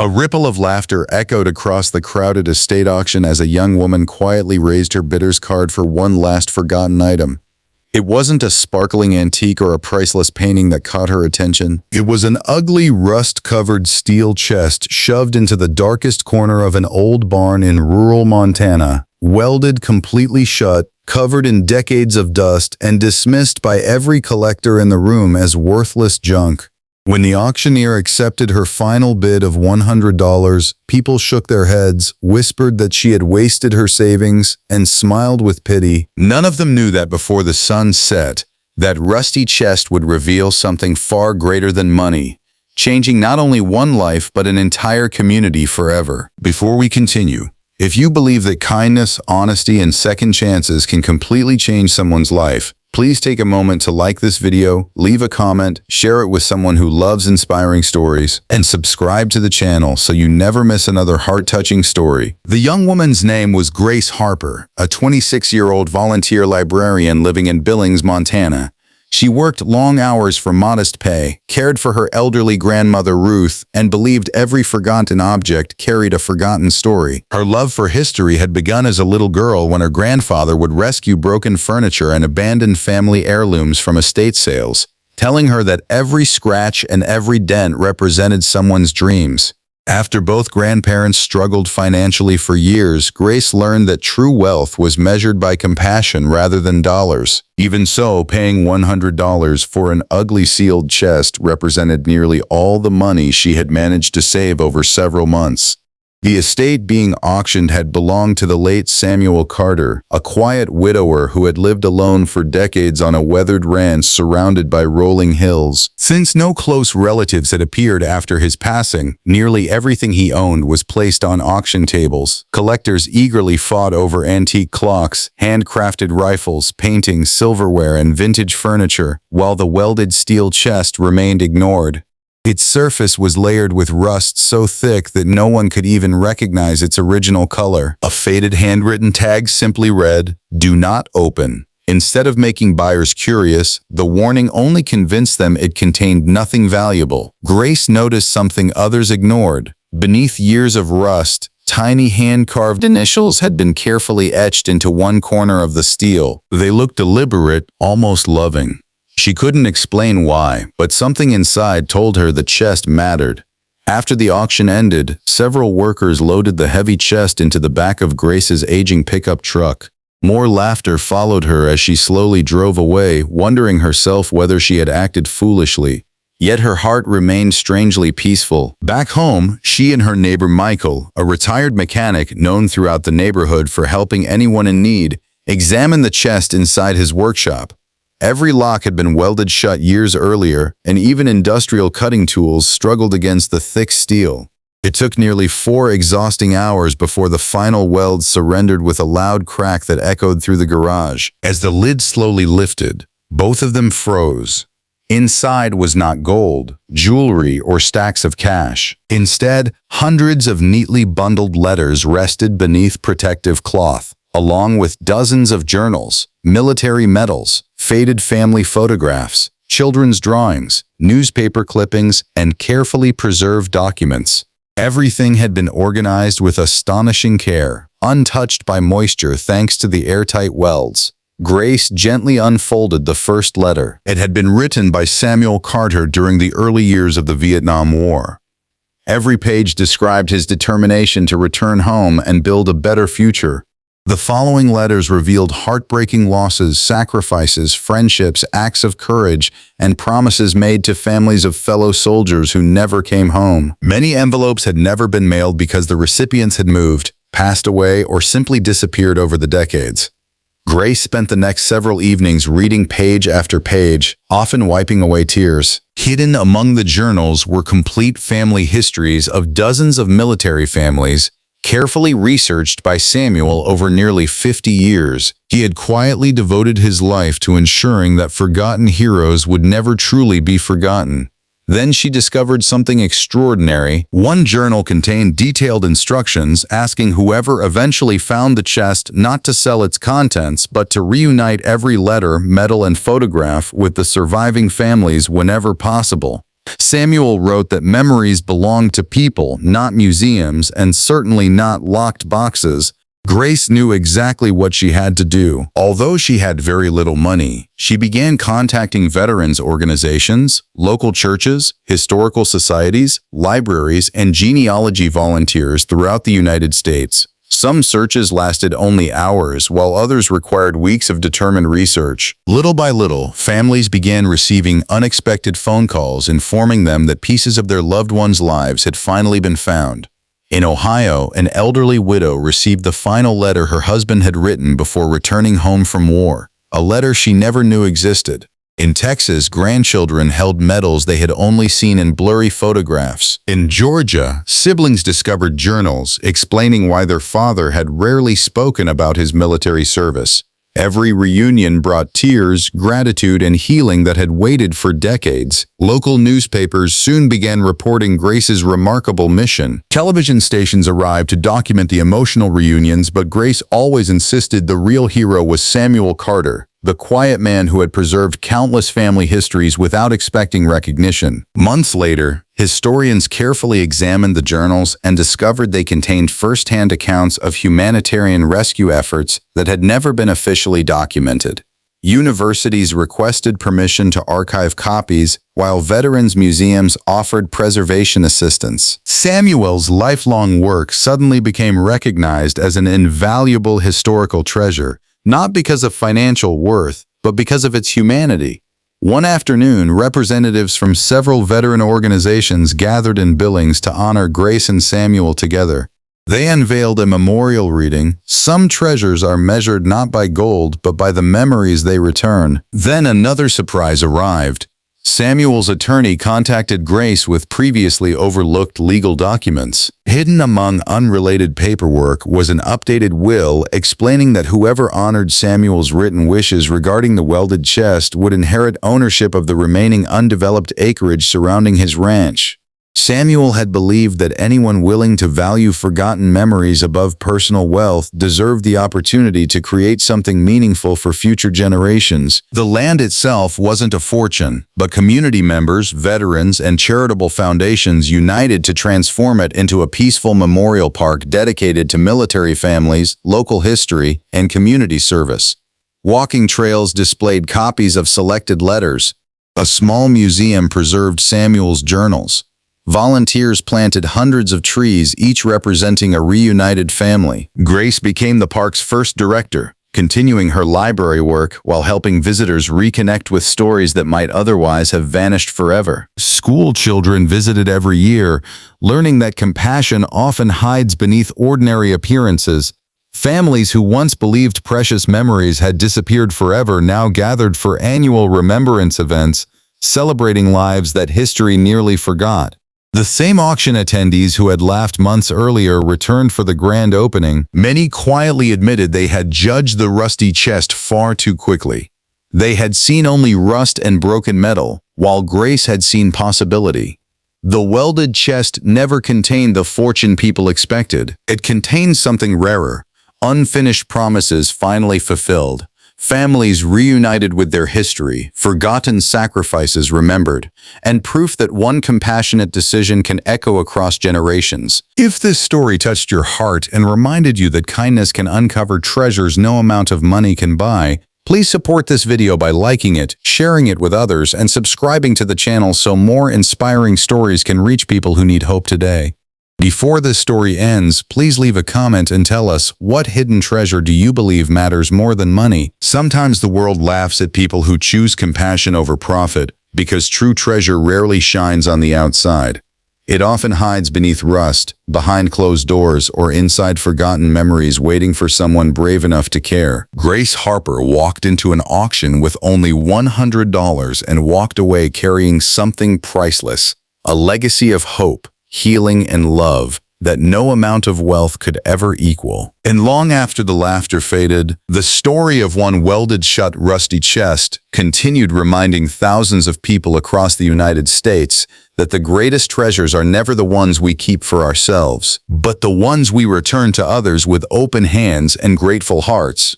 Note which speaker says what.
Speaker 1: A ripple of laughter echoed across the crowded estate auction as a young woman quietly raised her bidder's card for one last forgotten item. It wasn't a sparkling antique or a priceless painting that caught her attention. It was an ugly, rust-covered steel chest shoved into the darkest corner of an old barn in rural Montana, welded completely shut, covered in decades of dust, and dismissed by every collector in the room as worthless junk. When the auctioneer accepted her final bid of $100, people shook their heads, whispered that she had wasted her savings, and smiled with pity. None of them knew that before the sun set, that rusty chest would reveal something far greater than money, changing not only one life but an entire community forever. Before we continue, if you believe that kindness, honesty, and second chances can completely change someone's life, please take a moment to like this video, leave a comment, share it with someone who loves inspiring stories, and subscribe to the channel so you never miss another heart-touching story. The young woman's name was Grace Harper, a 26-year-old volunteer librarian living in Billings, Montana. She worked long hours for modest pay, cared for her elderly grandmother Ruth, and believed every forgotten object carried a forgotten story. Her love for history had begun as a little girl when her grandfather would rescue broken furniture and abandoned family heirlooms from estate sales, telling her that every scratch and every dent represented someone's dreams. After both grandparents struggled financially for years, Grace learned that true wealth was measured by compassion rather than dollars. Even so, paying $100 for an ugly sealed chest represented nearly all the money she had managed to save over several months. The estate being auctioned had belonged to the late Samuel Carter, a quiet widower who had lived alone for decades on a weathered ranch surrounded by rolling hills. Since no close relatives had appeared after his passing, nearly everything he owned was placed on auction tables. Collectors eagerly fought over antique clocks, handcrafted rifles, paintings, silverware, and vintage furniture, while the welded steel chest remained ignored. Its surface was layered with rust so thick that no one could even recognize its original color. A faded handwritten tag simply read, "Do not open." Instead of making buyers curious, the warning only convinced them it contained nothing valuable. Grace noticed something others ignored. Beneath years of rust, tiny hand-carved initials had been carefully etched into one corner of the steel. They looked deliberate, almost loving. She couldn't explain why, but something inside told her the chest mattered. After the auction ended, several workers loaded the heavy chest into the back of Grace's aging pickup truck. More laughter followed her as she slowly drove away, wondering herself whether she had acted foolishly. Yet her heart remained strangely peaceful. Back home, she and her neighbor Michael, a retired mechanic known throughout the neighborhood for helping anyone in need, examined the chest inside his workshop. Every lock had been welded shut years earlier, and even industrial cutting tools struggled against the thick steel. It took nearly 4 exhausting hours before the final weld surrendered with a loud crack that echoed through the garage. As the lid slowly lifted, both of them froze. Inside was not gold, jewelry, or stacks of cash. Instead, hundreds of neatly bundled letters rested beneath protective cloth, along with dozens of journals, military medals, faded family photographs, children's drawings, newspaper clippings, and carefully preserved documents. Everything had been organized with astonishing care, untouched by moisture thanks to the airtight welds. Grace gently unfolded the first letter. It had been written by Samuel Carter during the early years of the Vietnam War. Every page described his determination to return home and build a better future. The following letters revealed heartbreaking losses, sacrifices, friendships, acts of courage, and promises made to families of fellow soldiers who never came home. Many envelopes had never been mailed because the recipients had moved, passed away, or simply disappeared over the decades. Grace spent the next several evenings reading page after page, often wiping away tears. Hidden among the journals were complete family histories of dozens of military families, carefully researched by Samuel over nearly 50 years. He had quietly devoted his life to ensuring that forgotten heroes would never truly be forgotten. Then she discovered something extraordinary. One journal contained detailed instructions asking whoever eventually found the chest not to sell its contents, but to reunite every letter, medal, and photograph with the surviving families whenever possible. Samuel wrote that memories belong to people, not museums, and certainly not locked boxes. Grace knew exactly what she had to do. Although she had very little money, she began contacting veterans organizations, local churches, historical societies, libraries, and genealogy volunteers throughout the United States. Some searches lasted only hours, while others required weeks of determined research. Little by little, families began receiving unexpected phone calls informing them that pieces of their loved ones' lives had finally been found. In Ohio, an elderly widow received the final letter her husband had written before returning home from war, a letter she never knew existed. In Texas, grandchildren held medals they had only seen in blurry photographs. In Georgia, siblings discovered journals explaining why their father had rarely spoken about his military service. Every reunion brought tears, gratitude, and healing that had waited for decades. Local newspapers soon began reporting Grace's remarkable mission. Television stations arrived to document the emotional reunions, but Grace always insisted the real hero was Samuel Carter, the quiet man who had preserved countless family histories without expecting recognition. Months later, historians carefully examined the journals and discovered they contained first-hand accounts of humanitarian rescue efforts that had never been officially documented. Universities requested permission to archive copies, while veterans' museums offered preservation assistance. Samuel's lifelong work suddenly became recognized as an invaluable historical treasure, not because of financial worth, but because of its humanity. One afternoon, representatives from several veteran organizations gathered in Billings to honor Grace and Samuel together. They unveiled a memorial reading, "Some treasures are measured not by gold, but by the memories they return." Then another surprise arrived. Samuel's attorney contacted Grace with previously overlooked legal documents. Hidden among unrelated paperwork was an updated will explaining that whoever honored Samuel's written wishes regarding the welded chest would inherit ownership of the remaining undeveloped acreage surrounding his ranch. Samuel had believed that anyone willing to value forgotten memories above personal wealth deserved the opportunity to create something meaningful for future generations. The land itself wasn't a fortune, but community members, veterans, and charitable foundations united to transform it into a peaceful memorial park dedicated to military families, local history, and community service. Walking trails displayed copies of selected letters. A small museum preserved Samuel's journals. Volunteers planted hundreds of trees, each representing a reunited family. Grace became the park's first director, continuing her library work while helping visitors reconnect with stories that might otherwise have vanished forever. School children visited every year, learning that compassion often hides beneath ordinary appearances. Families who once believed precious memories had disappeared forever now gathered for annual remembrance events, celebrating lives that history nearly forgot. The same auction attendees who had laughed months earlier returned for the grand opening. Many quietly admitted they had judged the rusty chest far too quickly. They had seen only rust and broken metal, while Grace had seen possibility. The welded chest never contained the fortune people expected. It contained something rarer, unfinished promises finally fulfilled. Families reunited with their history, forgotten sacrifices remembered, and proof that one compassionate decision can echo across generations. If this story touched your heart and reminded you that kindness can uncover treasures no amount of money can buy, please support this video by liking it, sharing it with others, and subscribing to the channel so more inspiring stories can reach people who need hope today. Before this story ends, please leave a comment and tell us, what hidden treasure do you believe matters more than money? Sometimes the world laughs at people who choose compassion over profit, because true treasure rarely shines on the outside. It often hides beneath rust, behind closed doors, or inside forgotten memories waiting for someone brave enough to care. Grace Harper walked into an auction with only $100 and walked away carrying something priceless, a legacy of hope, healing, and love that no amount of wealth could ever equal. And long after the laughter faded, the story of one welded shut rusty chest continued, reminding thousands of people across the United States that the greatest treasures are never the ones we keep for ourselves, but the ones we return to others with open hands and grateful hearts.